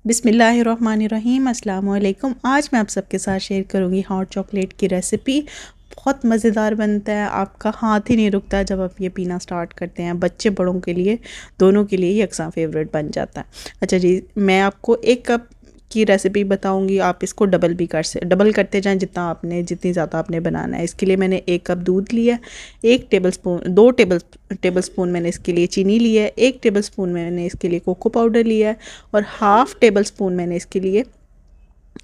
बिस्मिल्लाहिर्रहमानिर्रहीम अस्सलाम वालेकुम। आज मैं आप सबके साथ शेयर करूंगी हॉट चॉकलेट की रेसिपी। बहुत मज़ेदार बनता है, आपका हाथ ही नहीं रुकता जब आप ये पीना स्टार्ट करते हैं। बच्चे बड़ों के लिए दोनों के लिए यकसा फेवरेट बन जाता है। अच्छा जी, मैं आपको 1 कप की रेसिपी बताऊंगी, आप इसको डबल करते जाएं जितनी ज़्यादा आपने बनाना है। इसके लिए मैंने 1 कप दूध लिया, 2 टेबल स्पून मैंने इसके लिए चीनी लिया है, 1 टेबल स्पून मैंने इसके लिए कोको पाउडर लिया है और हाफ़ टेबल स्पून मैंने इसके लिए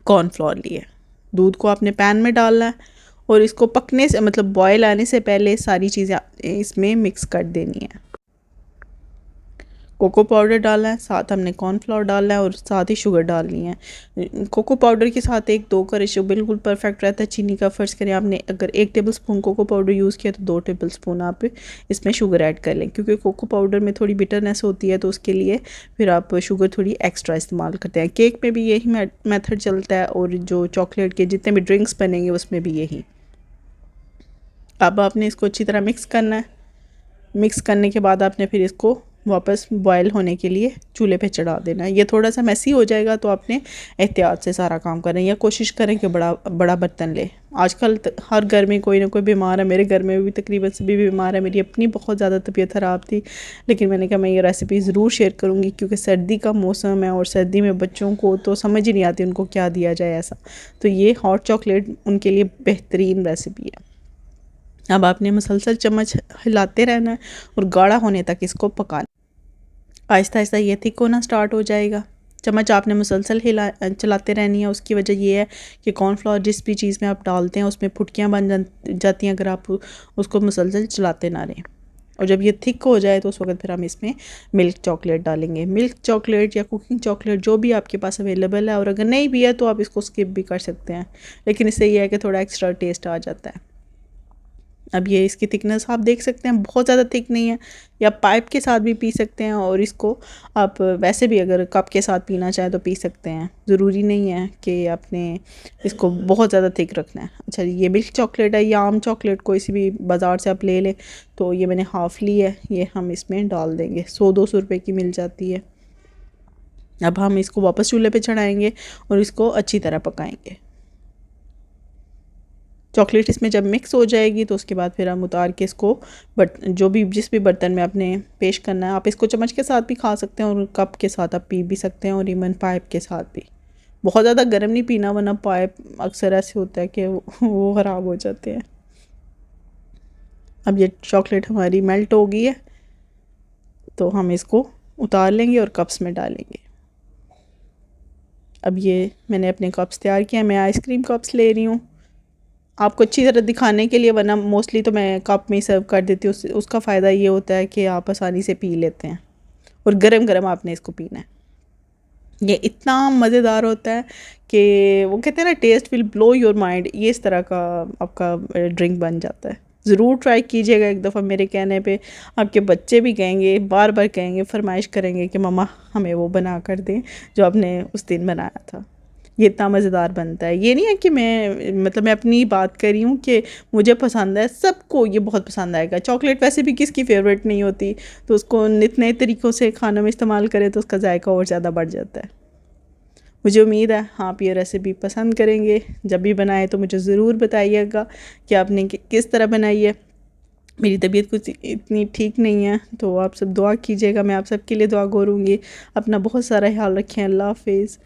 कॉर्नफ्लोर लिया है। दूध को आपने पैन में डालना है और इसको पकने से मतलब बॉयल आने से पहले सारी चीज़ें इसमें मिक्स कर देनी है। कोको पाउडर डालना है, साथ हमने कॉर्नफ्लोर डालना है और साथ ही शुगर डालनी है। कोको पाउडर के साथ 1-2 का रेशो बिल्कुल परफेक्ट रहता है। चीनी का फ़र्ज़ करें आपने अगर 1 tablespoon cocoa powder use किया तो 2 टेबल स्पून आप इसमें शुगर ऐड कर लें, क्योंकि कोको पाउडर में थोड़ी बिटरनेस होती है तो उसके लिए फिर आप शुगर थोड़ी एक्स्ट्रा इस्तेमाल करते हैं। केक में भी यही मेथड चलता है और जो चॉकलेट के जितने भी ड्रिंक्स बनेंगे उसमें भी यही। अब आपने इसको अच्छी तरह मिक्स करना है। मिक्स करने के बाद आपने फिर इसको वापस बॉयल होने के लिए चूल्हे पे चढ़ा देना है। ये थोड़ा सा मैसी हो जाएगा तो आपने एहतियात से सारा काम करें या कोशिश करें कि बड़ा बड़ा बर्तन ले। आजकल हर घर में कोई ना कोई बीमार है, मेरे घर में भी तकरीबन सभी बीमार है। मेरी अपनी बहुत ज़्यादा तबीयत ख़राब थी, लेकिन मैंने कहा मैं ये रेसिपी ज़रूर शेयर करूँगी, क्योंकि सर्दी का मौसम है और सर्दी में बच्चों को तो समझ ही नहीं आती उनको क्या दिया जाए ऐसा। तो ये हॉट चॉकलेट उनके लिए बेहतरीन रेसिपी है। अब आपने मुसलसल चम्मच हिलाते रहना है और गाढ़ा होने तक इसको पकाना। आहिस्ता आहिस्ता ये थिक होना स्टार्ट हो जाएगा। चम्मच आपने मुसलसल चलाते रहनी है। उसकी वजह ये है कि कॉर्नफ्लोर जिस भी चीज़ में आप डालते हैं उसमें फुटकियाँ बन जाती हैं अगर आप उसको मुसलसल चलाते ना रहें। और जब ये थिक हो जाए तो उस वक्त फिर हम इसमें मिल्क चॉकलेट डालेंगे। मिल्क चॉकलेट या कुकिंग चॉकलेट जो भी आपके पास अवेलेबल है, और अगर नहीं भी है तो आप इसको स्किप भी कर सकते हैं, लेकिन इससे यह है कि थोड़ा एक्स्ट्रा टेस्ट आ जाता है। अब ये इसकी थिकनेस आप देख सकते हैं, बहुत ज़्यादा थिक नहीं है। या पाइप के साथ भी पी सकते हैं और इसको आप वैसे भी अगर कप के साथ पीना चाहें तो पी सकते हैं। ज़रूरी नहीं है कि आपने इसको बहुत ज़्यादा थिक रखना है। अच्छा, ये मिल्क चॉकलेट है या आम चॉकलेट कोई सी भी बाज़ार से आप ले लें। तो ये मैंने हाफ़ ली है, ये हम इसमें डाल देंगे। 100-200 रुपये की मिल जाती है। अब हम इसको वापस चूल्हे पर चढ़ाएँगे और इसको अच्छी तरह पकाएँगे। चॉकलेट इसमें जब मिक्स हो जाएगी तो उसके बाद फिर हम उतार के इसको जिस भी बर्तन में आपने पेश करना है, आप इसको चम्मच के साथ भी खा सकते हैं और कप के साथ आप पी भी सकते हैं और इवन पाइप के साथ भी। बहुत ज़्यादा गर्म नहीं पीना, वरना पाइप अक्सर ऐसे होता है कि वो ख़राब हो जाते हैं। अब ये चॉकलेट हमारी मेल्ट हो गई है तो हम इसको उतार लेंगे और कप्स में डालेंगे। अब ये मैंने अपने कप्स तैयार किए हैं, मैं आइसक्रीम कप्स ले रही हूँ आपको अच्छी तरह दिखाने के लिए, वरना मोस्टली तो मैं कप में ही सर्व कर देती हूँ। उसका फ़ायदा ये होता है कि आप आसानी से पी लेते हैं और गरम गरम आपने इसको पीना है। ये इतना मज़ेदार होता है कि वो कहते हैं ना, taste will blow your mind. ये इस तरह का आपका ड्रिंक बन जाता है। ज़रूर ट्राई कीजिएगा एक दफ़ा मेरे कहने पे। आपके बच्चे भी कहेंगे, बार बार कहेंगे, फरमाइश करेंगे कि मम्मा हमें वो बना कर दें जो आपने उस दिन बनाया था। ये इतना मज़ेदार बनता है। ये नहीं है कि मैं अपनी बात कर रही हूँ कि मुझे पसंद है, सबको ये बहुत पसंद आएगा। चॉकलेट वैसे भी किसकी फ़ेवरेट नहीं होती, तो उसको नित नए तरीक़ों से खानों में इस्तेमाल करें तो उसका जायका और ज़्यादा बढ़ जाता है। मुझे उम्मीद है आप ये रेसिपी पसंद करेंगे। जब भी बनाए तो मुझे ज़रूर बताइएगा कि आपने किस तरह बनाई है। मेरी तबीयत कुछ इतनी ठीक नहीं है तो आप सब दुआ कीजिएगा, मैं आप सब के लिए दुआ करूँगी। अपना बहुत सारा ख्याल रखें। अल्लाह हाफ़िज़।